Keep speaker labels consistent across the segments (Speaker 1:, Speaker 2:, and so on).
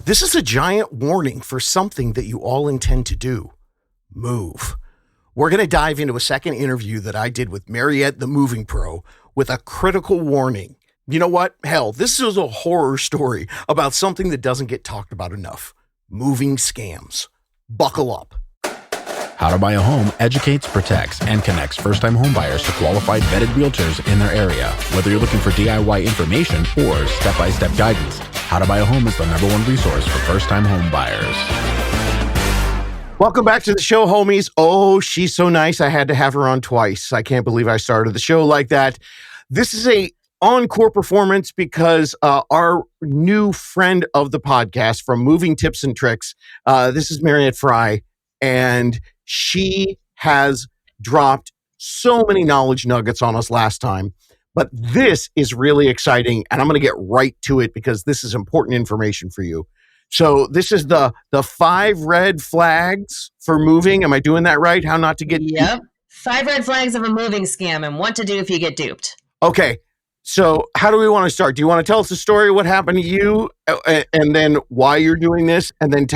Speaker 1: This is a giant warning for something that you all intend to do. Move. We're going to dive into a second interview that I did with Mariette, the moving pro, with a critical warning. You know what? Hell, this is a horror story about something that doesn't get talked about enough. Moving scams. Buckle up.
Speaker 2: How to Buy a Home educates, protects, and connects first-time homebuyers to qualified vetted realtors in their area. Whether you're looking for DIY information or step-by-step guidance, How to Buy a Home is the #1 resource for first-time homebuyers.
Speaker 1: Welcome back to the show, homies. Oh, she's so nice. I had to have her on twice. I can't believe I started the show like that. This is a encore performance because our new friend of the podcast from Moving Tips and Tricks, this is Mariette Frye, and she has dropped so many knowledge nuggets on us last time, but this is really exciting, and I'm going to get right to it because this is important information for you. So this is the 5 red flags for moving. Am I doing that right? How not to get
Speaker 3: Yep. 5 red flags of a moving scam and what to do if you get duped.
Speaker 1: Okay. So how do we want to start? Do you want to tell us the story, what happened to you, and then why you're doing this, and then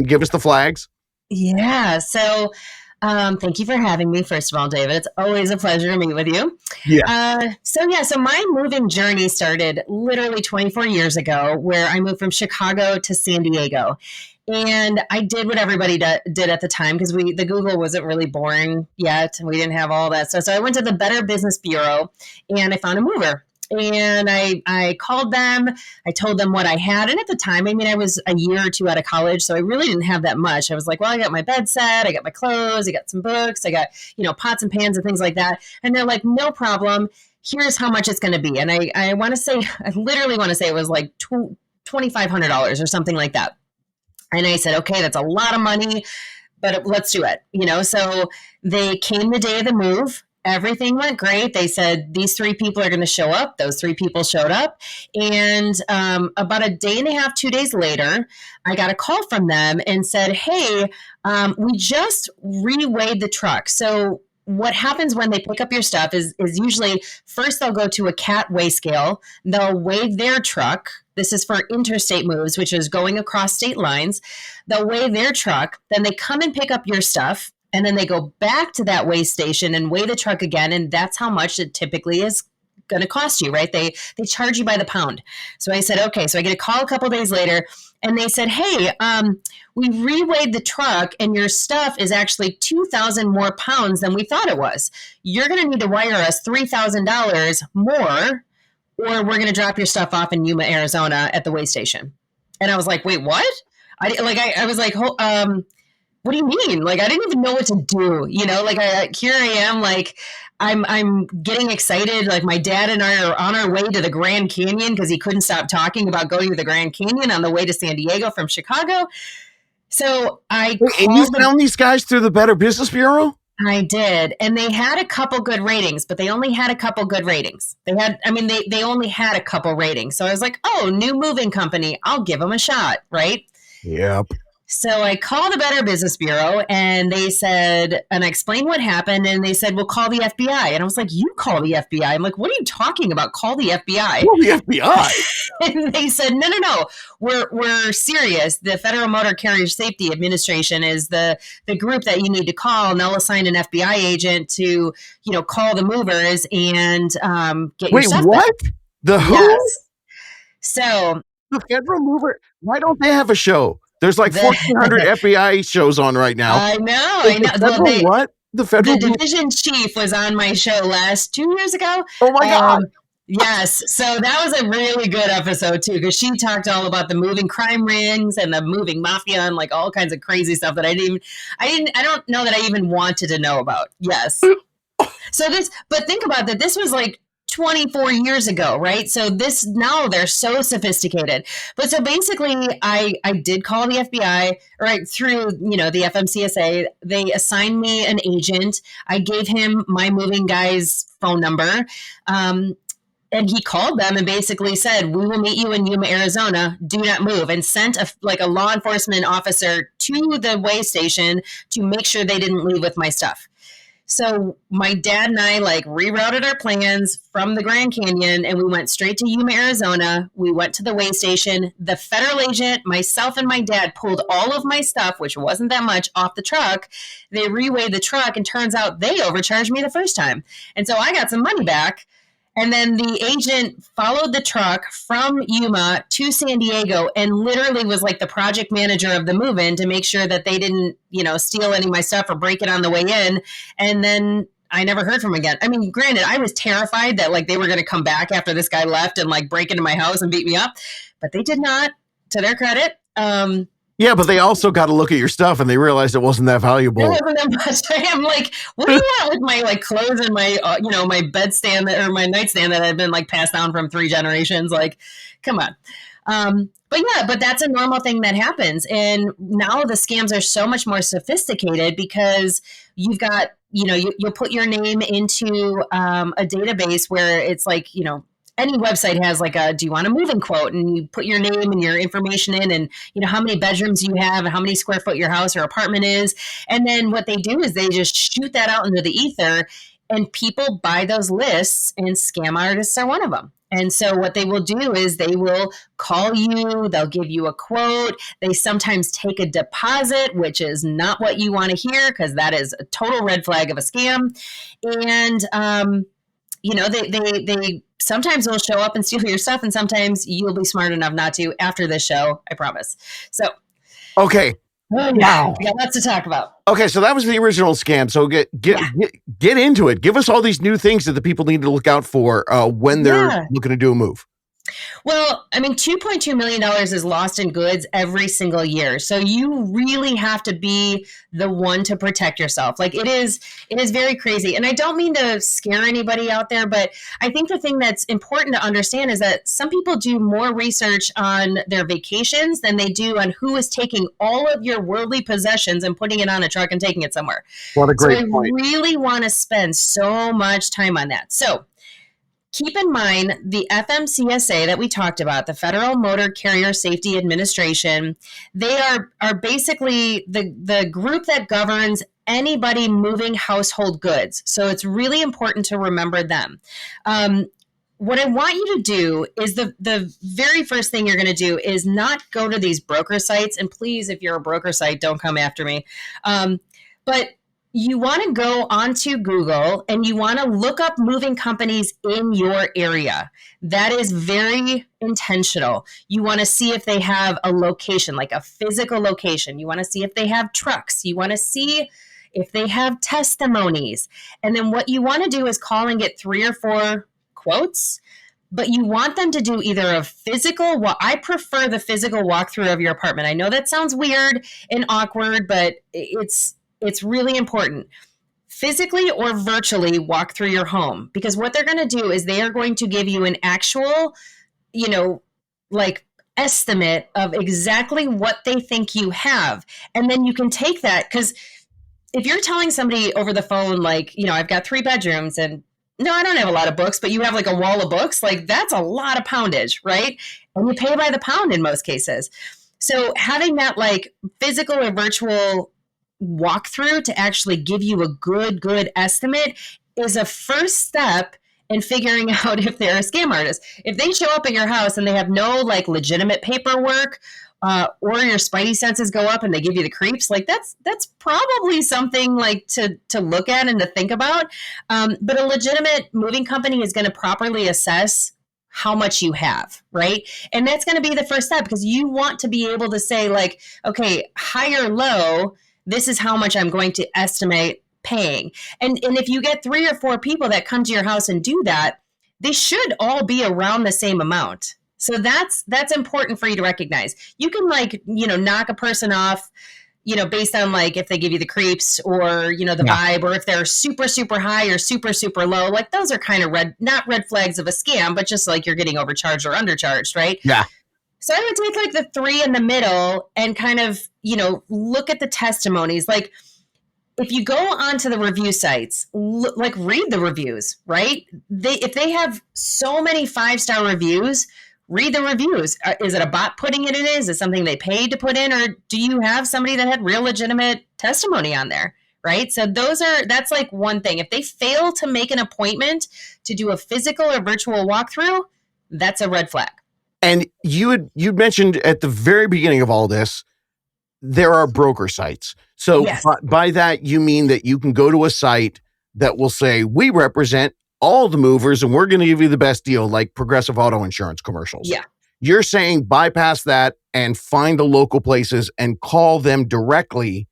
Speaker 1: give us the flags?
Speaker 3: Yeah. So thank you for having me, first of all, David. It's always a pleasure to meet with you.
Speaker 1: Yeah.
Speaker 3: So my moving journey started literally 24 years ago, where I moved from Chicago to San Diego. And I did what everybody did at the time, because the Google wasn't really born yet. We didn't have all that stuff. So I went to the Better Business Bureau and I found a mover. And I called them, I told them what I had. And at the time, I was a year or two out of college, so I really didn't have that much. I was like, well, I got my bed set, I got my clothes, I got some books, I got, pots and pans and things like that. And they're like, no problem. Here's how much it's going to be. And I literally want to say it was like $2,500 or something like that. And I said, okay, that's a lot of money, but let's do it. So they came the day of the move. Everything went great. They said, these 3 people are going to show up. Those 3 people showed up. And about a day and a half, 2 days later, I got a call from them and said, hey, we just reweighed the truck. So what happens when they pick up your stuff is usually first they'll go to a CAT weigh scale. They'll weigh their truck. This is for interstate moves, which is going across state lines. They'll weigh their truck. Then they come and pick up your stuff. And then they go back to that weigh station and weigh the truck again. And that's how much it typically is going to cost you, right? They charge you by the pound. So I said, okay. So I get a call a couple days later and they said, hey, we reweighed the truck and your stuff is actually 2,000 more pounds than we thought it was. You're going to need to wire us $3,000 more, or we're going to drop your stuff off in Yuma, Arizona at the weigh station. And I was like, wait, what? I was like, what do you mean? I didn't even know what to do. Here I am, I'm getting excited. My dad and I are on our way to the Grand Canyon because he couldn't stop talking about going to the Grand Canyon on the way to San Diego from Chicago. So and
Speaker 1: you found these guys through the Better Business Bureau?
Speaker 3: I did. And they had a couple good ratings, but they only had a couple good ratings. They only had a couple ratings. So I was like, oh, new moving company. I'll give them a shot. Right.
Speaker 1: Yep.
Speaker 3: So I called the Better Business Bureau and they said, and I explained what happened, and they said, well, call the FBI. And I was like, you call the FBI? I'm like, what are you talking about? Call the FBI.
Speaker 1: Call the FBI.
Speaker 3: And they said, no, we're serious. The Federal Motor Carrier Safety Administration is the group that you need to call, and they'll assign an FBI agent to, call the movers and get your stuff back.
Speaker 1: Wait, what? The who?
Speaker 3: Yes. So
Speaker 1: the Federal Mover, why don't they have a show? There's 1,400 FBI shows on right now.
Speaker 3: I know.
Speaker 1: The Federal
Speaker 3: The division chief was on my show 2 years ago.
Speaker 1: Oh my God.
Speaker 3: Yes. So that was a really good episode too, because she talked all about the moving crime rings and the moving mafia and all kinds of crazy stuff that I don't know that I even wanted to know about. Yes. But think about that. This was 24 years ago, right? So now they're so sophisticated. But so basically I did call the FBI, right, through, the FMCSA. They assigned me an agent. I gave him my moving guy's phone number. And he called them and basically said, we will meet you in Yuma, Arizona. Do not move. And sent a law enforcement officer to the weigh station to make sure they didn't leave with my stuff. So my dad and I like rerouted our plans from the Grand Canyon and we went straight to Yuma, Arizona. We went to the weigh station. The federal agent, myself and my dad pulled all of my stuff, which wasn't that much, off the truck. They reweighed the truck and turns out they overcharged me the first time. And so I got some money back. And then the agent followed the truck from Yuma to San Diego and literally was like the project manager of the move-in to make sure that they didn't, steal any of my stuff or break it on the way in. And then I never heard from him again. I mean, granted, I was terrified that like they were going to come back after this guy left and like break into my house and beat me up, but they did not, to their credit.
Speaker 1: Yeah, but they also got to look at your stuff and they realized it wasn't that valuable.
Speaker 3: It wasn't that much. I'm like, what do you want with my like clothes and my, my bedstand or my nightstand that had been like passed down from 3 generations? Like, come on. But that's a normal thing that happens. And now the scams are so much more sophisticated because you've got, you'll put your name into a database where it's like, any website has like do you want a move-in quote? And you put your name and your information in and, how many bedrooms you have and how many square foot your house or apartment is. And then what they do is they just shoot that out into the ether and people buy those lists and scam artists are one of them. And so what they will do is they will call you, they'll give you a quote. They sometimes take a deposit, which is not what you want to hear because that is a total red flag of a scam. And, they sometimes will show up and steal your stuff, and sometimes you'll be smart enough not to after this show, I promise. So,
Speaker 1: okay.
Speaker 3: Wow. We got lots to talk about.
Speaker 1: Okay, so that was the original scam. So get into it. Give us all these new things that the people need to look out for when they're looking to do a move.
Speaker 3: Well, I mean, $2.2 million is lost in goods every single year. So you really have to be the one to protect yourself. Like it is very crazy. And I don't mean to scare anybody out there, but I think the thing that's important to understand is that some people do more research on their vacations than they do on who is taking all of your worldly possessions and putting it on a truck and taking it somewhere.
Speaker 1: What a great point.
Speaker 3: I really want to spend so much time on that. So keep in mind the FMCSA that we talked about, the Federal Motor Carrier Safety Administration. They are basically the group that governs anybody moving household goods. So it's really important to remember them. What I want you to do is the very first thing you're going to do is not go to these broker sites. And please, if you're a broker site, don't come after me. But you want to go onto Google and you want to look up moving companies in your area. That is very intentional. You want to see if they have a location, like a physical location. You want to see if they have trucks. You want to see if they have testimonies. And then what you want to do is call and get 3 or 4 quotes, but you want them to do either a physical, I prefer the physical walkthrough of your apartment. I know that sounds weird and awkward, but it's really important. Physically or virtually walk through your home, because what they're going to do is they are going to give you an actual, estimate of exactly what they think you have. And then you can take that, because if you're telling somebody over the phone, I've got 3 bedrooms and no, I don't have a lot of books, but you have like a wall of books, that's a lot of poundage, right? And you pay by the pound in most cases. So having that physical or virtual walkthrough to actually give you a good estimate is a first step in figuring out if they're a scam artist. If they show up at your house and they have no legitimate paperwork, or your spidey senses go up and they give you the creeps, that's probably something to look at and to think about. But a legitimate moving company is going to properly assess how much you have, right? And that's going to be the first step, because you want to be able to say okay, high or low, this is how much I'm going to estimate paying. And if you get 3 or 4 people that come to your house and do that, they should all be around the same amount. So that's important for you to recognize. You can knock a person off, based on if they give you the creeps or, the vibe, or if they're super, super high or super, super low. Those are kind of not red flags of a scam, but just you're getting overcharged or undercharged, right?
Speaker 1: Yeah.
Speaker 3: So I would take the 3 in the middle and kind of, look at the testimonies. If you go onto the review sites, read the reviews, right? If they have so many 5-star reviews, read the reviews. Is it a bot putting it in? Is it something they paid to put in? Or do you have somebody that had real legitimate testimony on there, right? So that's like one thing. If they fail to make an appointment to do a physical or virtual walkthrough, that's a red flag.
Speaker 1: And you'd mentioned at the very beginning of all this, there are broker sites. So
Speaker 3: Yes.
Speaker 1: by that, you mean that you can go to a site that will say, we represent all the movers and we're going to give you the best deal, like Progressive Auto Insurance commercials.
Speaker 3: Yeah.
Speaker 1: You're saying bypass that and find the local places and call them directly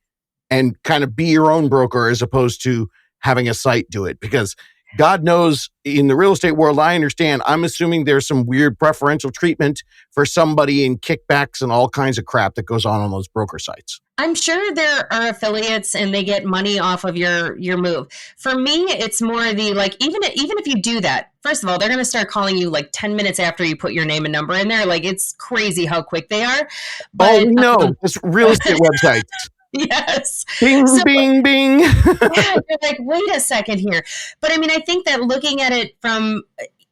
Speaker 1: and kind of be your own broker as opposed to having a site do it. Because God knows in the real estate world, I understand, I'm assuming there's some weird preferential treatment for somebody in kickbacks and all kinds of crap that goes on those broker sites.
Speaker 3: I'm sure there are affiliates and they get money off of your move. For me, it's more the like, even if you do that, first of all, they're going to start calling you like 10 minutes after you put your name and number in there. Like, it's crazy how quick they are. But,
Speaker 1: no, it's real estate websites.
Speaker 3: Yes.
Speaker 1: Bing, bing, bing.
Speaker 3: Yeah, you're like, wait a second here. But I mean, I think that looking at it from,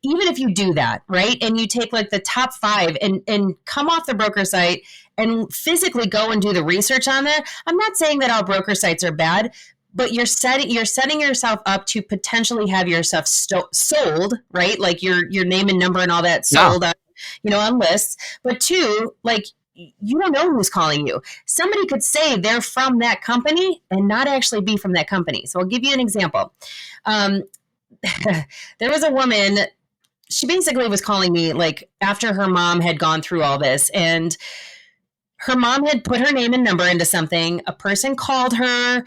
Speaker 3: even if you do that, right, and you take like the top 5 and come off the broker site and physically go and do the research on that. I'm not saying that all broker sites are bad, but you're setting yourself up to potentially have your stuff sold, right? Like your name and number and all that sold on, on lists. But 2, like, you don't know who's calling you. Somebody could say they're from that company and not actually be from that company. So I'll give you an example. There was a woman, she basically was calling me like after her mom had gone through all this, and her mom had put her name and number into something. A person called her.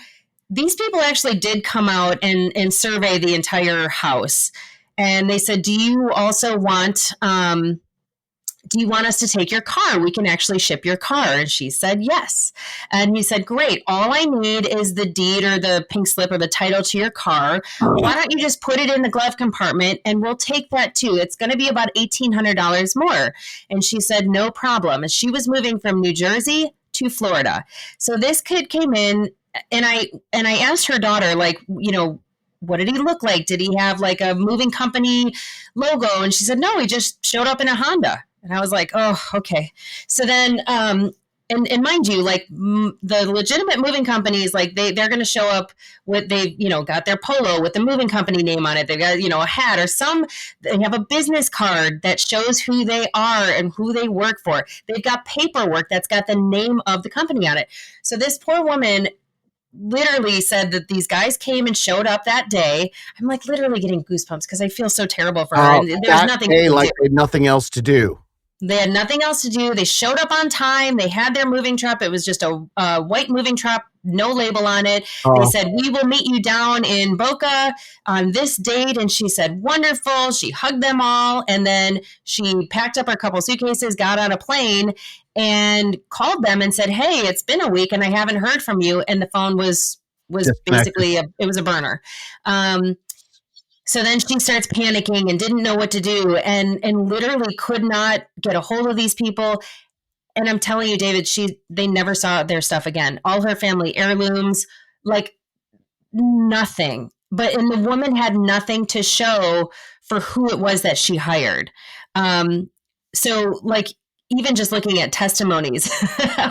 Speaker 3: These people actually did come out and survey the entire house. And they said, do you also want, do you want us to take your car? We can actually ship your car. And she said, yes. And he said, great. All I need is the deed or the pink slip or the title to your car. Why don't you just put it in the glove compartment and we'll take that too. It's going to be about $1,800 more. And she said, no problem. And she was moving from New Jersey to Florida. So this kid came in and I asked her daughter, like, what did he look like? Did he have like a moving company logo? And she said, no, he just showed up in a Honda. And I was like, oh, okay. So then, and mind you, like the legitimate moving companies, like they're going to show up with, they, got their polo with the moving company name on it. They've got, a hat or they have a business card that shows who they are and who they work for. They've got paperwork that's got the name of the company on it. So this poor woman literally said that these guys came and showed up that day. I'm like literally getting goosebumps because I feel so terrible for her. And there's nothing
Speaker 1: they had nothing else to do.
Speaker 3: They had nothing else to do. They showed up on time. They had their moving truck. It was just a white moving truck, no label on it. They said, we will meet you down in Boca on this date. And she said, wonderful. She hugged them all. And then she packed up her couple suitcases, got on a plane and called them and said, hey, it's been a week and I haven't heard from you. And the phone was basically, it was a burner. So then she starts panicking and didn't know what to do and literally could not get a hold of these people. And I'm telling you, David, they never saw their stuff again. All her family heirlooms, like nothing. And the woman had nothing to show for who it was that she hired. So like even just looking at testimonies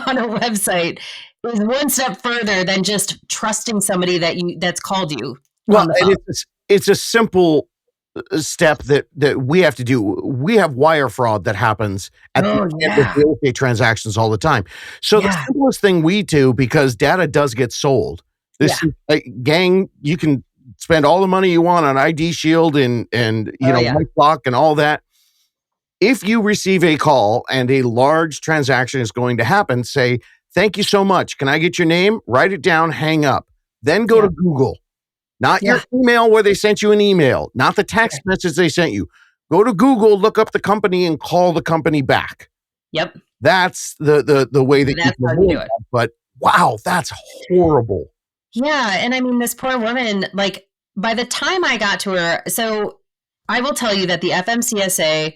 Speaker 3: on a website is one step further than just trusting somebody that's called you.
Speaker 1: Well, it's a simple step that we have to do. We have wire fraud that happens at the end of real estate transactions all the time. So the simplest thing we do, because data does get sold, gang, you can spend all the money you want on ID Shield and White Block and all that. If you receive a call and a large transaction is going to happen, say, thank you so much. Can I get your name? Write it down, hang up. Then go to Google. Not your email where they sent you an email, not the text message they sent you. Go to Google, look up the company and call the company back.
Speaker 3: Yep.
Speaker 1: That's the way that you can do it. But wow, that's horrible.
Speaker 3: Yeah. And I mean, this poor woman, like by the time I got to her, so I will tell you that the FMCSA,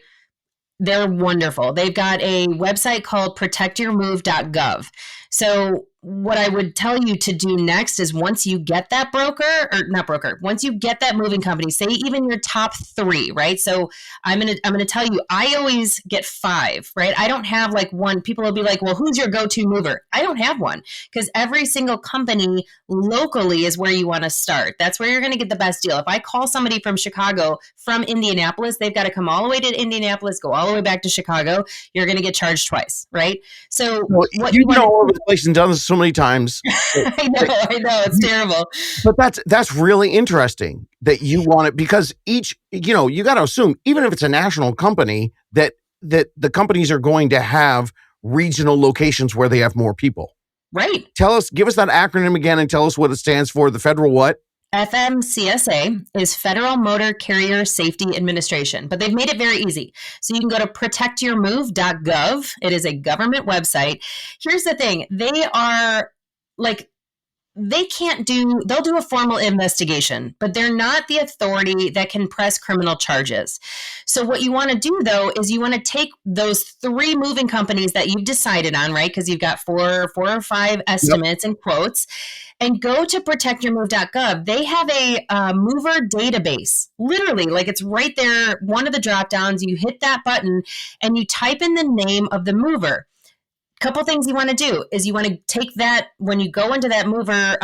Speaker 3: they're wonderful. They've got a website called protectyourmove.gov. So what I would tell you to do next is once you get that once you get that moving company, say even your top 3, right? So I'm gonna tell you, I always get 5, right? I don't have like one. People will be like, well, who's your go-to mover? I don't have one, because every single company locally is where you want to start. That's where you're going to get the best deal. If I call somebody from Chicago, from Indianapolis, they've got to come all the way to Indianapolis, go all the way back to Chicago. You're going to get charged twice, right? So
Speaker 1: Well,
Speaker 3: what
Speaker 1: you've
Speaker 3: you
Speaker 1: been
Speaker 3: want
Speaker 1: all over the place and done this so many times.
Speaker 3: I know, it's terrible.
Speaker 1: But that's really interesting that you want it, because each, you got to assume, even if it's a national company, that the companies are going to have regional locations where they have more people.
Speaker 3: Right.
Speaker 1: Give us that acronym again and tell us what it stands for. The federal what?
Speaker 3: FMCSA is Federal Motor Carrier Safety Administration, but they've made it very easy. So you can go to protectyourmove.gov. It is a government website. Here's the thing. They are like, they'll do a formal investigation, but they're not the authority that can press criminal charges. So what you want to do, though, is you want to take those 3 moving companies that you've decided on, right? Because you've got 4 or 5 estimates and quotes, and go to protectyourmove.gov. They have a mover database, literally, like it's right there. One of the drop downs, you hit that button and you type in the name of the mover. Couple things you want to do is you want to take that, when you go into that mover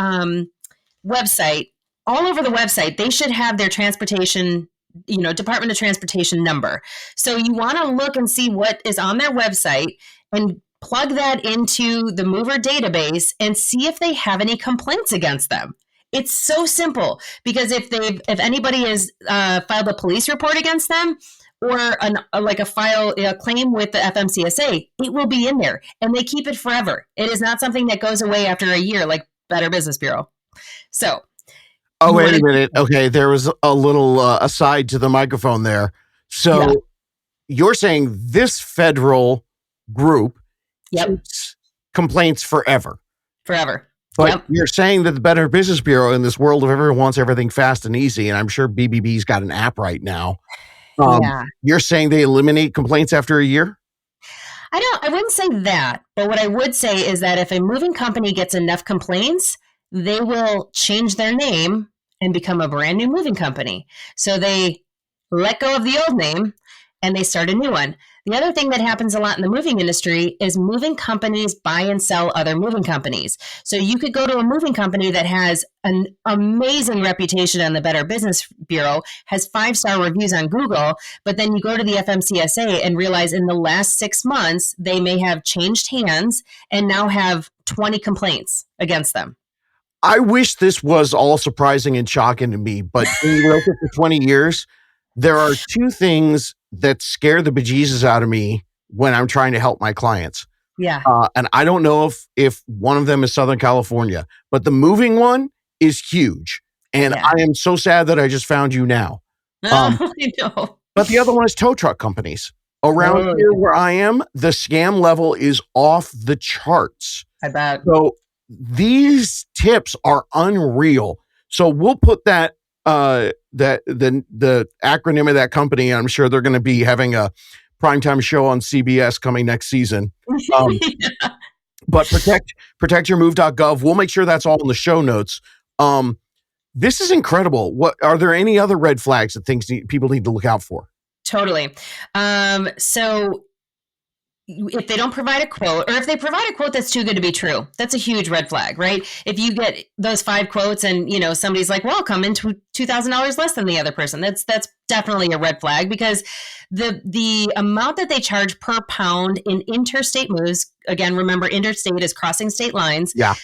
Speaker 3: website, all over the website, they should have their transportation, Department of Transportation number. So you want to look and see what is on their website and plug that into the mover database and see if they have any complaints against them. It's so simple, because if anybody has filed a police report against them, or a claim with the FMCSA, it will be in there, and they keep it forever. It is not something that goes away after a year, like Better Business Bureau. So,
Speaker 1: wait a minute. Okay, there was a little aside to the microphone there. So, You're saying this federal group keeps complaints forever. But you're saying that the Better Business Bureau, in this world of everyone wants everything fast and easy, and I'm sure BBB's got an app right now. You're saying they eliminate complaints after a year?
Speaker 3: I wouldn't say that, but what I would say is that if a moving company gets enough complaints, they will change their name and become a brand new moving company. So they let go of the old name and they start a new one. The other thing that happens a lot in the moving industry is moving companies buy and sell other moving companies. So you could go to a moving company that has an amazing reputation on the Better Business Bureau, has 5-star reviews on Google, but then you go to the FMCSA and realize in the last 6 months, they may have changed hands and now have 20 complaints against them.
Speaker 1: I wish this was all surprising and shocking to me, but being local for 20 years, there are 2 things that scare the bejesus out of me when I'm trying to help my clients.
Speaker 3: Yeah.
Speaker 1: And I don't know if one of them is Southern California, but the moving one is huge. And I am so sad that I just found you now.
Speaker 3: I know.
Speaker 1: But the other one is tow truck companies. Around here where I am, the scam level is off the charts.
Speaker 3: I bet.
Speaker 1: So these tips are unreal. So we'll put that the acronym of that company. I'm sure they're going to be having a primetime show on CBS coming next season. But protectyourmove.gov. We'll make sure that's all in the show notes. This is incredible. What are there any other red flags that people need to look out for?
Speaker 3: Totally. So if they don't provide a quote, or if they provide a quote that's too good to be true, that's a huge red flag, right? If you get those 5 quotes and, somebody's like, well, I'll come in $2,000 less than the other person, that's definitely a red flag, because the amount that they charge per pound in interstate moves, again, remember, interstate is crossing state lines.
Speaker 1: Yeah.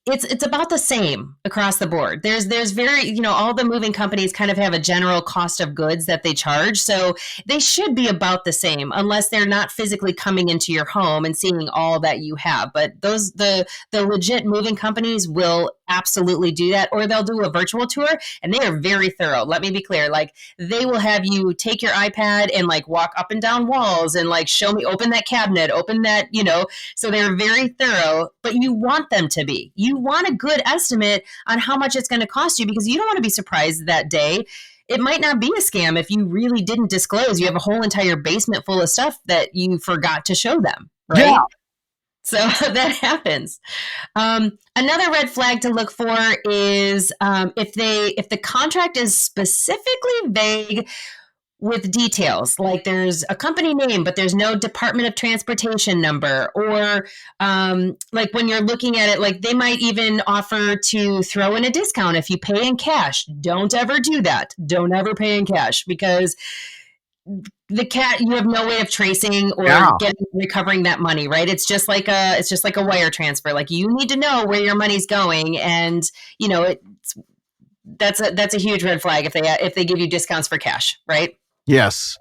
Speaker 3: It's about the same across the board. There's very, all the moving companies kind of have a general cost of goods that they charge. So they should be about the same, unless they're not physically coming into your home and seeing all that you have. But the legit moving companies will absolutely do that, or they'll do a virtual tour, and they are very thorough. Let me be clear. Like, they will have you take your iPad and walk up and down walls and show me, open that cabinet, open that, so they're very thorough, but you want them to be. You want a good estimate on how much it's going to cost you, because you don't want to be surprised that day. It might not be a scam if you really didn't disclose. You have a whole entire basement full of stuff that you forgot to show them, right?
Speaker 1: Yeah.
Speaker 3: So that happens. Another red flag to look for is if the contract is specifically vague with details, like there's a company name, but there's no Department of Transportation number, or like when you're looking at it, like they might even offer to throw in a discount if you pay in cash. Don't ever do that. Don't ever pay in cash, because you have no way of tracing or recovering that money, right? It's just like a wire transfer. Like, you need to know where your money's going, and that's a huge red flag if they give you discounts for cash, right?
Speaker 1: Yes.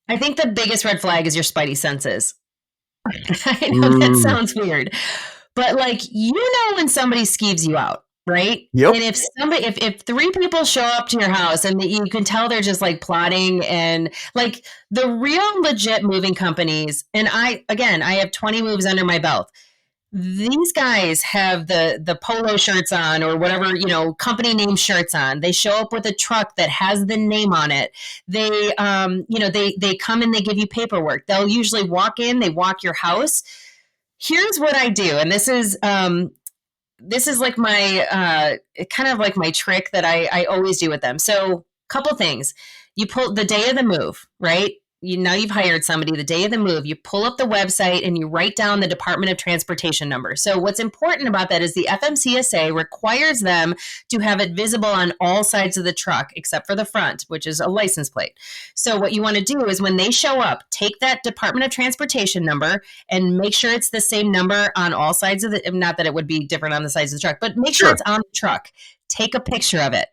Speaker 3: I think the biggest red flag is your spidey senses. I know that sounds weird, but like, when somebody skeeves you out, right?
Speaker 1: Yep.
Speaker 3: And if three people show up to your house and you can tell they're just like plotting, and like the real legit moving companies, and I have 20 moves under my belt. These guys have the polo shirts on, or whatever, company name shirts on. They show up with a truck that has the name on it. They, they come and they give you paperwork. They'll usually walk in, they walk your house. Here's what I do. And this is like my, kind of like my trick that I always do with them. So, couple things. You pull the day of the move, right? You've hired somebody. The day of the move, you pull up the website and you write down the Department of Transportation number. So what's important about that is the FMCSA requires them to have it visible on all sides of the truck except for the front, which is a license plate. So what you want to do is, when they show up, take that Department of Transportation number and make sure it's the same number on all sides of the, not that it would be different on the sides of the truck, but make sure it's on the truck. Take a picture of it.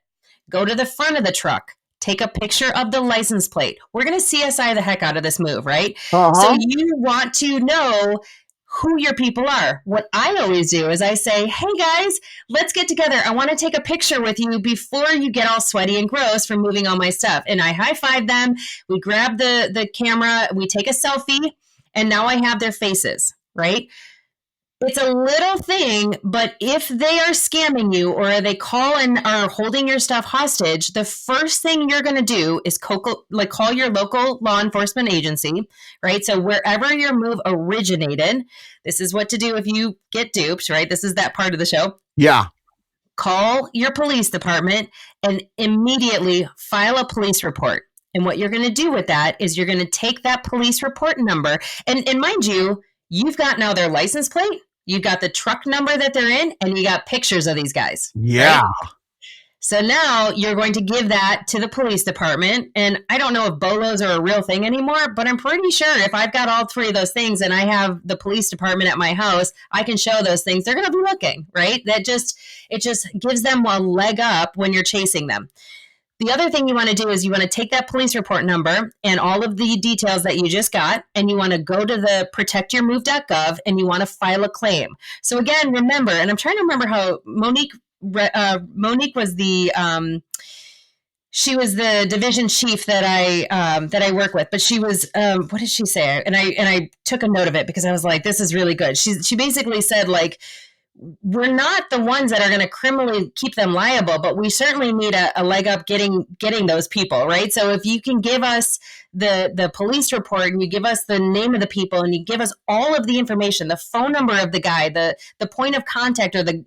Speaker 3: Go to the front of the truck. Take a picture of the license plate. We're going to CSI the heck out of this move, right? So you want to know who your people are. What I always do is I say, hey guys, let's get together. I want to take a picture with you before you get all sweaty and gross from moving all my stuff. And I high five them. We grab the camera. We take a selfie. And now I have their faces, right? It's a little thing, but if they are scamming you, or they call and are holding your stuff hostage, the first thing you're going to do is call your local law enforcement agency, right? So wherever your move originated, this is what to do if you get duped, right? This is that part of the show.
Speaker 1: Yeah.
Speaker 3: Call your police department and immediately file a police report. And what you're going to do with that is you're going to take that police report number, and mind you, you've got now their license plate, you've got the truck number that they're in, and you got pictures of these guys.
Speaker 1: Yeah.
Speaker 3: Right? So now you're going to give that to the police department. And I don't know if BOLOs are a real thing anymore, but I'm pretty sure if I've got all three of those things and I have the police department at my house, I can show those things. They're going to be looking, right? It just gives them a leg up when you're chasing them. The other thing you want to do is you want to take that police report number and all of the details that you just got, and you want to go to the protectyourmove.gov and you want to file a claim. So again, remember, and I'm trying to remember how Monique was she was the division chief that I work with, but she was, what did she say? And I took a note of it because I was like, this is really good. She basically said, like, we're not the ones that are going to criminally keep them liable, but we certainly need a leg up getting those people, right? So if you can give us the police report, and you give us the name of the people, and you give us all of the information, the phone number of the guy, the point of contact, or the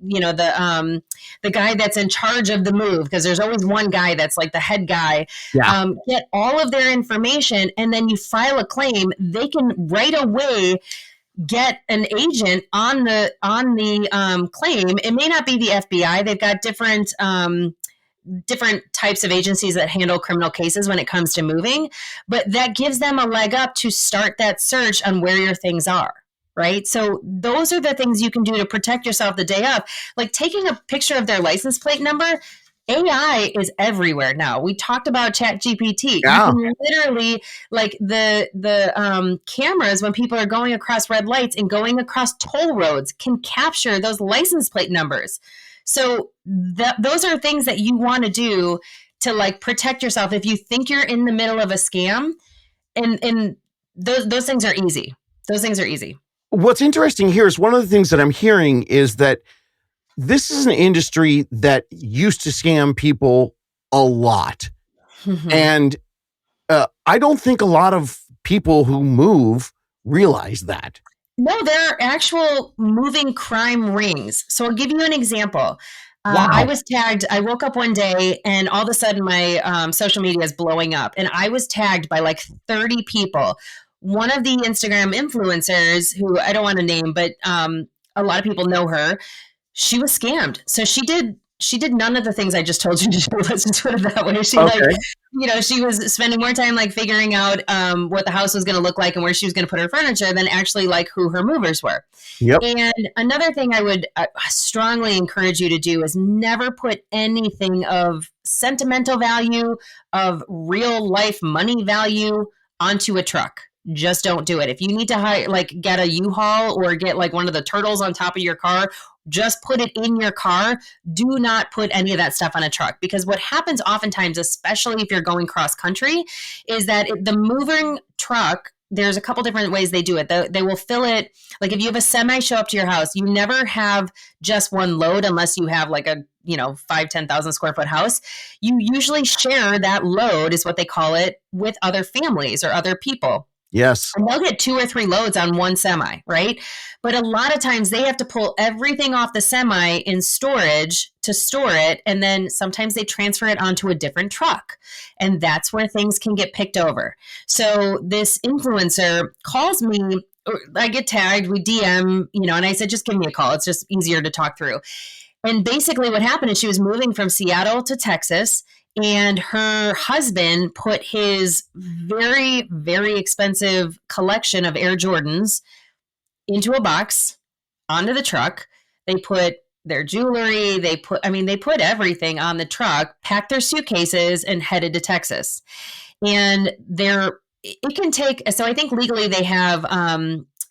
Speaker 3: guy that's in charge of the move, because there's always one guy that's like the head guy.
Speaker 1: Yeah.
Speaker 3: Get all of their information, and then you file a claim. They can right away get an agent on the claim. It may not be the FBI. They've got different types of agencies that handle criminal cases when it comes to moving, but that gives them a leg up to start that search on where your things are. Right? So those are the things you can do to protect yourself the day of, like taking a picture of their license plate number. AI is everywhere now. We talked about ChatGPT.
Speaker 1: Yeah.
Speaker 3: You can literally, like the cameras when people are going across red lights and going across toll roads, can capture those license plate numbers. So those are things that you want to do to like protect yourself if you think you're in the middle of a scam. And those things are easy. Those things are easy.
Speaker 1: What's interesting here is one of the things that I'm hearing is that this is an industry that used to scam people a lot. Mm-hmm. And I don't think a lot of people who move realize that.
Speaker 3: No, they're actual moving crime rings. So I'll give you an example. I
Speaker 1: Wow.
Speaker 3: was tagged. I woke up one day and all of a sudden my social media is blowing up. And I was tagged by like 30 people. One of the Instagram influencers, who I don't want to name, but a lot of people know her, she was scammed. So she did none of the things I just told you to do. Let's just put it that way. She like,
Speaker 1: Okay.
Speaker 3: she was spending more time like figuring out what the house was going to look like and where she was going to put her furniture than actually like who her movers were.
Speaker 1: Yep.
Speaker 3: And another thing I would strongly encourage you to do is never put anything of sentimental value, of real life money value onto a truck. Just don't do it. If you need to hire, like get a U-Haul or get like one of the turtles on top of your car, just put it in your car. Do not put any of that stuff on a truck, because what happens oftentimes, especially if you're going cross country, is that the moving truck, there's a couple different ways they do it. They will fill it, like if you have a semi show up to your house, you never have just one load unless you have like a 5,000-10,000 square foot house. You usually share that load, is what they call it, with other families or other people.
Speaker 1: Yes.
Speaker 3: And they'll get 2 or 3 loads on one semi, right? But a lot of times they have to pull everything off the semi in storage to store it. And then sometimes they transfer it onto a different truck. And that's where things can get picked over. So this influencer calls me, or I get tagged, we DM, and I said, just give me a call. It's just easier to talk through. And basically what happened is she was moving from Seattle to Texas, and her husband put his very, very expensive collection of Air Jordans into a box onto the truck. They put their jewelry, they put everything on the truck, packed their suitcases, and headed to Texas. And it can take, so I think legally they have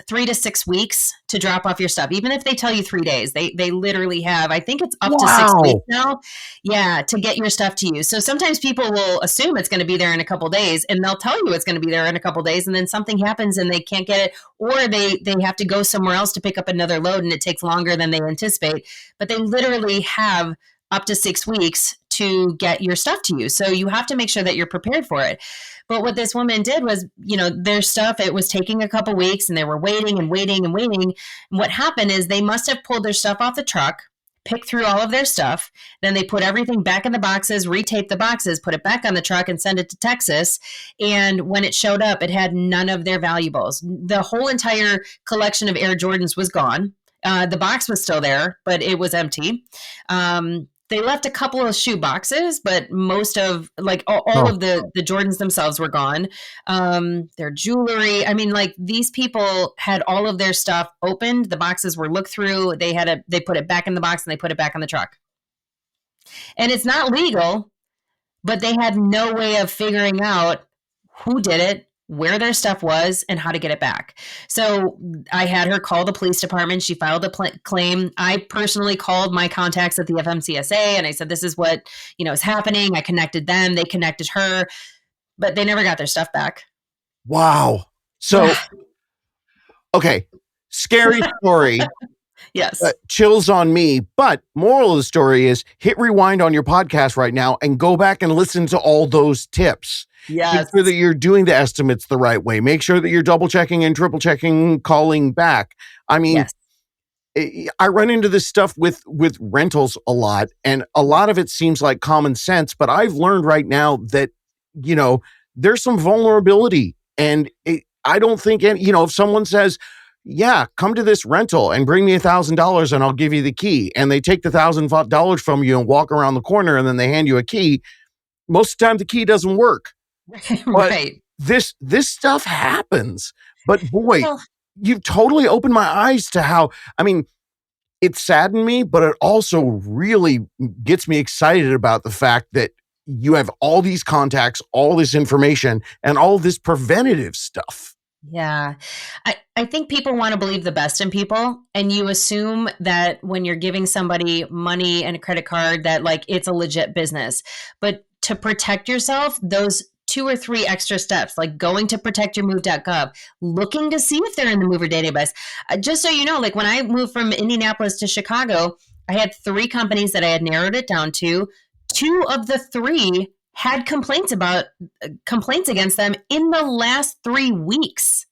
Speaker 3: 3 to 6 weeks to drop off your stuff. Even if they tell you 3 days, they literally have, I think it's up to 6 weeks now. Yeah. To get your stuff to you. So sometimes people will assume it's going to be there in a couple days, and they'll tell you it's going to be there in a couple days. And then something happens and they can't get it, or they have to go somewhere else to pick up another load and it takes longer than they anticipate. But they literally have up to 6 weeks to get your stuff to you. So you have to make sure that you're prepared for it. But what this woman did was, their stuff, it was taking a couple weeks and they were waiting and waiting and waiting. And what happened is they must have pulled their stuff off the truck, picked through all of their stuff. Then they put everything back in the boxes, retaped the boxes, put it back on the truck and sent it to Texas. And when it showed up, it had none of their valuables. The whole entire collection of Air Jordans was gone. The box was still there, but it was empty. They left a couple of shoe boxes, but most of all of the Jordans themselves were gone. Their jewelry. I mean, these people had all of their stuff opened. The boxes were looked through. They put it back in the box and they put it back on the truck. And it's not legal, but they had no way of figuring out who did it, where their stuff was, and how to get it back. So I had her call the police department. She filed a claim. I personally called my contacts at the FMCSA and I said, this is what, is happening. I connected them. They connected her, but they never got their stuff back.
Speaker 1: Wow. So, okay. Scary story.
Speaker 3: Yes.
Speaker 1: Chills on me. But moral of the story is hit rewind on your podcast right now and go back and listen to all those tips.
Speaker 3: Yes.
Speaker 1: Make sure that you're doing the estimates the right way. Make sure that you're double checking and triple checking, calling back. I mean, yes. I run into this stuff with rentals a lot, and a lot of it seems like common sense, but I've learned right now that, there's some vulnerability. And I don't think, if someone says, yeah, come to this rental and bring me $1,000 and I'll give you the key, and they take the $1,000 from you and walk around the corner and then they hand you a key, most of the time the key doesn't work.
Speaker 3: Right.
Speaker 1: This stuff happens. But boy, you've totally opened my eyes to how, it saddened me, but it also really gets me excited about the fact that you have all these contacts, all this information, and all this preventative stuff.
Speaker 3: Yeah. I think people want to believe the best in people, and you assume that when you're giving somebody money and a credit card that it's a legit business. But to protect yourself, those 2 or 3 extra steps, like going to protectyourmove.gov, looking to see if they're in the mover database. Just so you know, when I moved from Indianapolis to Chicago, I had 3 companies that I had narrowed it down to. 2 of the 3 had complaints against them in the last 3 weeks.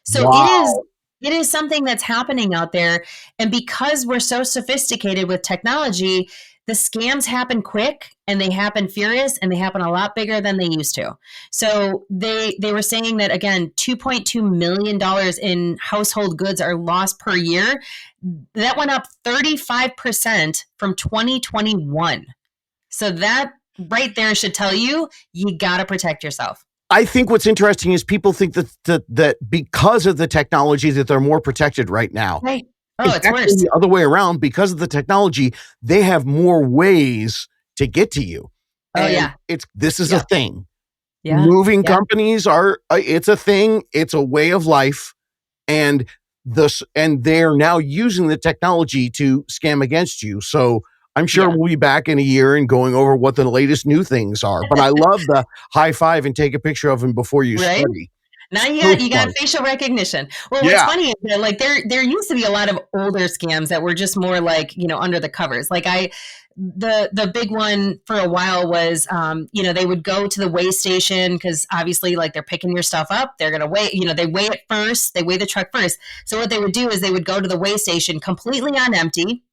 Speaker 3: So
Speaker 1: wow.
Speaker 3: It is something that's happening out there. And because we're so sophisticated with technology, the scams happen quick and they happen furious and they happen a lot bigger than they used to. So they were saying that, again, $2.2 million in household goods are lost per year. That went up 35% from 2021. So that right there should tell you got to protect yourself.
Speaker 1: I think what's interesting is people think that because of the technology that they're more protected right now.
Speaker 3: Right. Oh, it's worse.
Speaker 1: The other way around. Because of the technology, they have more ways to get to you.
Speaker 3: Oh, yeah.
Speaker 1: This is a thing.
Speaker 3: Yeah.
Speaker 1: Moving companies it's a thing. It's a way of life. And they're now using the technology to scam against you. So I'm sure we'll be back in a year and going over what the latest new things are. But I love the high five and take a picture of him before you study.
Speaker 3: Now you got facial recognition. Well, what's funny is that, like, there used to be a lot of older scams that were just more like, under the covers. Like the big one for a while was, they would go to the weigh station because obviously, like, they're picking your stuff up. They're going to weigh, they weigh it first. They weigh the truck first. So what they would do is they would go to the weigh station completely on empty.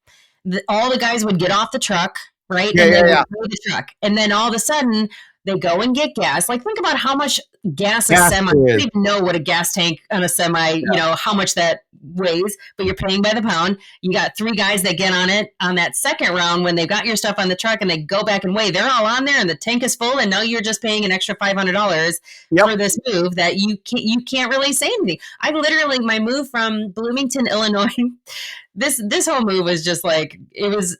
Speaker 3: All the guys would get off the truck, right? Would weigh the truck. And then all of a sudden, they go and get gas. Like, think about how much gas a semi, I don't even know what a gas tank on a semi, how much that weighs, but you're paying by the pound. You got 3 guys that get on it on that second round when they've got your stuff on the truck and they go back and weigh. They're all on there and the tank is full, and now you're just paying an extra $500 for this move that you can't really say anything. I literally, my move from Bloomington, Illinois, this whole move was just like, it was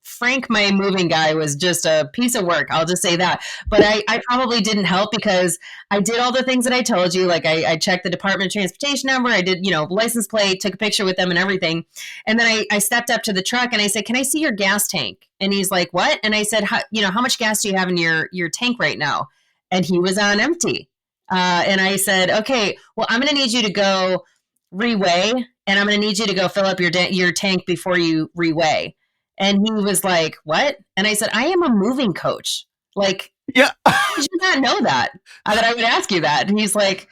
Speaker 3: Frank, my moving guy, was just a piece of work. I'll just say that. But I probably didn't help because I did all the things that I told you. Like I checked the Department of Transportation number. I did, license plate, took a picture with them and everything. And then I stepped up to the truck and I said, "Can I see your gas tank?" And he's like, "What?" And I said, how much gas do you have in your tank right now?" And he was on empty. And I said, "Okay, well, I'm going to need you to go reweigh, and I'm going to need you to go fill up your tank before you reweigh." And he was like, "What?" And I said, "I am a moving coach. Like, did you not know that I would ask you that?" And he's like,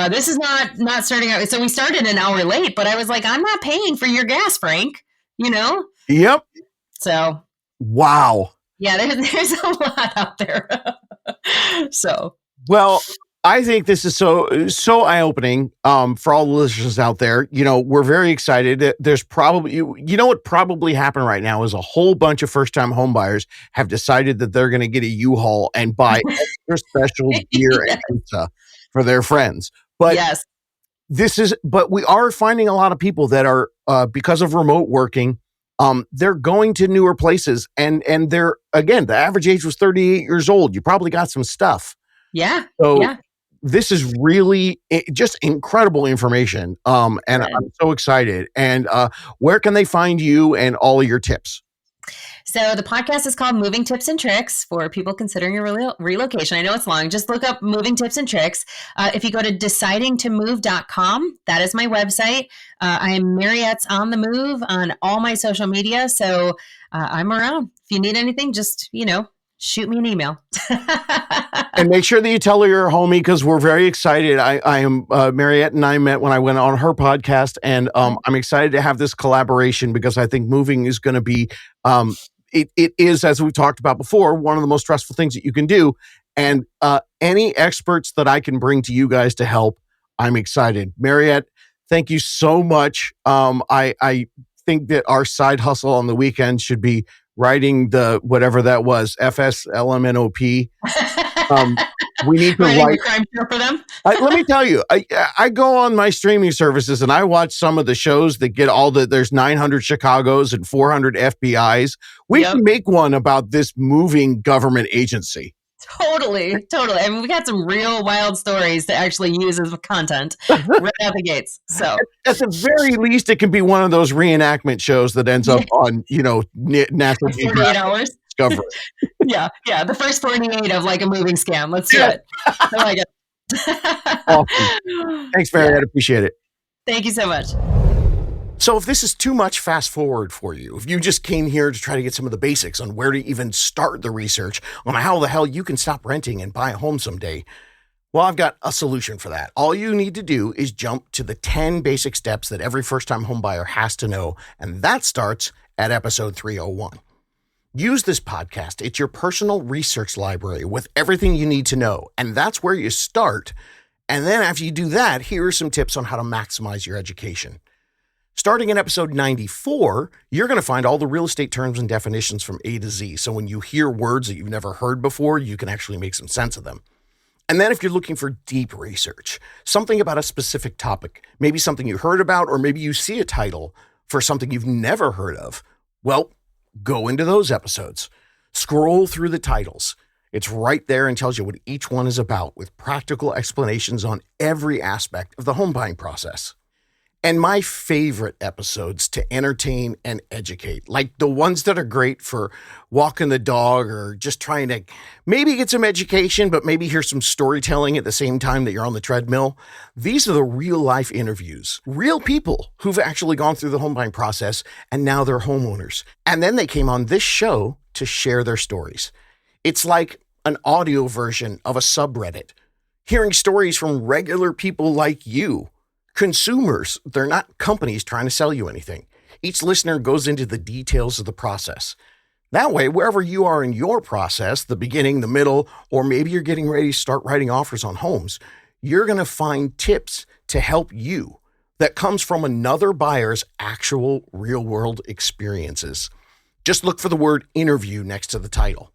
Speaker 3: "This is not starting out." So we started an hour late, but I was like, "I'm not paying for your gas, Frank."
Speaker 1: Yep.
Speaker 3: So.
Speaker 1: Wow.
Speaker 3: Yeah, there's a lot out there. So.
Speaker 1: Well, I think this is so eye-opening for all the listeners out there. We're very excited. There's probably, what probably happened right now is a whole bunch of first-time homebuyers have decided that they're going to get a U-Haul and buy extra special gear and pizza for their friends. But but we are finding a lot of people that are, because of remote working, they're going to newer places and they're, again, the average age was 38 years old. You probably got some stuff.
Speaker 3: Yeah.
Speaker 1: So,
Speaker 3: yeah.
Speaker 1: This is really just incredible information. And I'm so excited. And where can they find you and all of your tips?
Speaker 3: So the podcast is called Moving Tips and Tricks for people considering a relocation. I know it's long. Just look up Moving Tips and Tricks. If you go to decidingtomove.com, that is my website. I am Mariette's on the move on all my social media. So I'm around. If you need anything, just, shoot me an email.
Speaker 1: And make sure that you tell her you're a homie because we're very excited. I am Mariette and I met when I went on her podcast, and I'm excited to have this collaboration because I think moving is going to be it is, as we talked about before, one of the most stressful things that you can do. And any experts that I can bring to you guys to help, I'm excited. Mariette, thank you so much. I think that our side hustle on the weekend should be writing the whatever that was, FSLMNOP. We need to write
Speaker 3: a crime show for them.
Speaker 1: Let me tell you, I go on my streaming services and I watch some of the shows that get there's 900 Chicagos and 400 FBIs. We can make one about this moving government agency.
Speaker 3: Totally. I mean, we got some real wild stories to actually use as content right out the gates. So
Speaker 1: at the very least, it can be one of those reenactment shows that ends up on, National
Speaker 3: 48 hours.
Speaker 1: Discovery.
Speaker 3: Yeah. The first 48 of like a moving scam. Let's do it. I like it.
Speaker 1: Awesome. Thanks, Mariette. Appreciate it.
Speaker 3: Thank you so much.
Speaker 1: So if this is too much, fast forward for you. If you just came here to try to get some of the basics on where to even start the research on how the hell you can stop renting and buy a home someday, Well, I've got a solution for that. All you need to do is jump to the 10 basic steps that every first-time homebuyer has to know, and that starts at episode 301. Use this podcast. It's your personal research library with everything you need to know, and that's where you start. And then after you do that, here are some tips on how to maximize your education. Starting in episode 94, you're going to find all the real estate terms and definitions from A to Z. So when you hear words that you've never heard before, you can actually make some sense of them. And then if you're looking for deep research, something about a specific topic, maybe something you heard about, or maybe you see a title for something you've never heard of, well, go into those episodes. Scroll through the titles. It's right there and tells you what each one is about with practical explanations on every aspect of the home buying process. And my favorite episodes to entertain and educate, like the ones that are great for walking the dog or just trying to maybe get some education, but maybe hear some storytelling at the same time that you're on the treadmill. These are the real life interviews, real people who've actually gone through the home buying process and now they're homeowners. And then they came on this show to share their stories. It's like an audio version of a subreddit, hearing stories from regular people like you. Consumers, they're not companies trying to sell you anything. Each listener goes into the details of the process. That way, wherever you are in your process, the beginning, the middle, or maybe you're getting ready to start writing offers on homes, you're going to find tips to help you that comes from another buyer's actual real-world experiences. Just look for the word interview next to the title.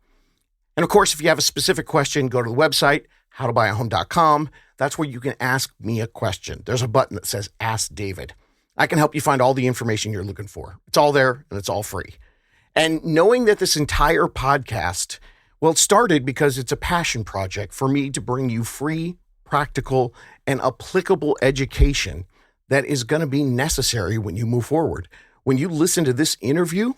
Speaker 1: And of course, if you have a specific question, go to the website, howtobuyahome.com. That's where you can ask me a question. There's a button that says Ask David. I can help you find all the information you're looking for. It's all there and it's all free. And knowing that this entire podcast, well, it started because it's a passion project for me to bring you free, practical, and applicable education that is going to be necessary when you move forward. When you listen to this interview,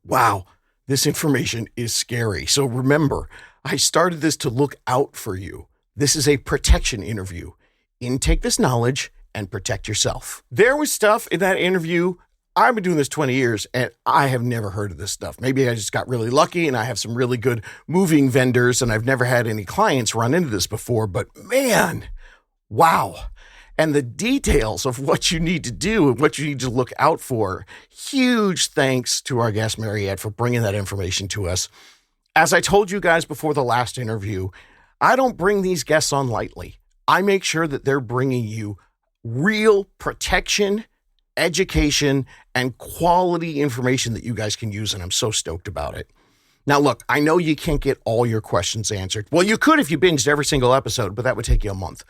Speaker 1: wow, this information is scary. So remember, I started this to look out for you. This is a protection interview. Intake this knowledge and protect yourself. There was stuff in that interview. I've been doing this 20 years and I have never heard of this stuff. Maybe I just got really lucky and I have some really good moving vendors and I've never had any clients run into this before, but man, wow. And the details of what you need to do and what you need to look out for. Huge thanks to our guest, Mariette, for bringing that information to us. As I told you guys before the last interview, I don't bring these guests on lightly. I make sure that they're bringing you real protection, education, and quality information that you guys can use, and I'm so stoked about it. Now, look, I know you can't get all your questions answered. Well, you could if you binged every single episode, but that would take you a month.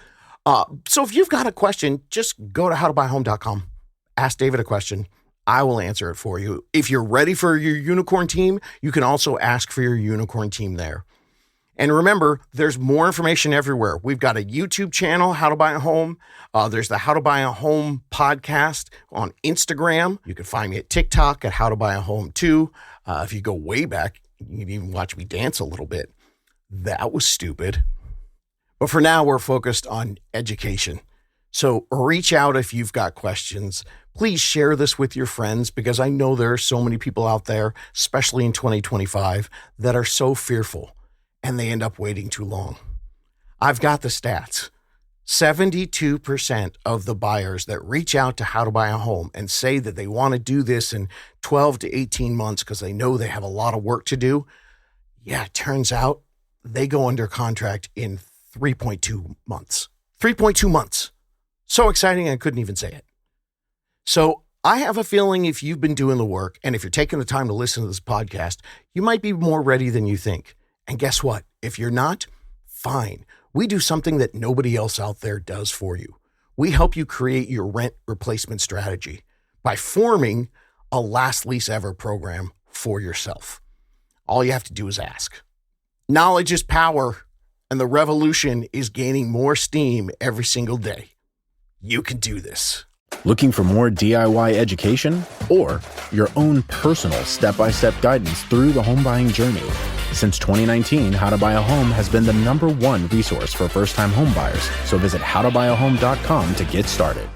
Speaker 1: So if you've got a question, just go to howtobuyahome.com. Ask David a question. I will answer it for you. If you're ready for your unicorn team, you can also ask for your unicorn team there. And remember, there's more information everywhere. We've got a YouTube channel, How to Buy a Home. There's the How to Buy a Home podcast on Instagram. You can find me at TikTok at How to Buy a Home too. If you go way back, you can even watch me dance a little bit. That was stupid. But for now, we're focused on education. So reach out if you've got questions. Please share this with your friends because I know there are so many people out there, especially in 2025, that are so fearful and they end up waiting too long. I've got the stats. 72% of the buyers that reach out to How to Buy a Home and say that they want to do this in 12 to 18 months because they know they have a lot of work to do. Yeah, it turns out they go under contract in 3.2 months. 3.2 months. So exciting, I couldn't even say it. So I have a feeling if you've been doing the work and if you're taking the time to listen to this podcast, you might be more ready than you think. And guess what? If you're not, fine. We do something that nobody else out there does for you. We help you create your rent replacement strategy by forming a last lease ever program for yourself. All you have to do is ask. Knowledge is power, and the revolution is gaining more steam every single day. You can do this.
Speaker 2: Looking for more DIY education or your own personal step-by-step guidance through the home buying journey? Since 2019, How to Buy a Home has been the #1 resource for first-time home buyers. So visit howtobuyahome.com to get started.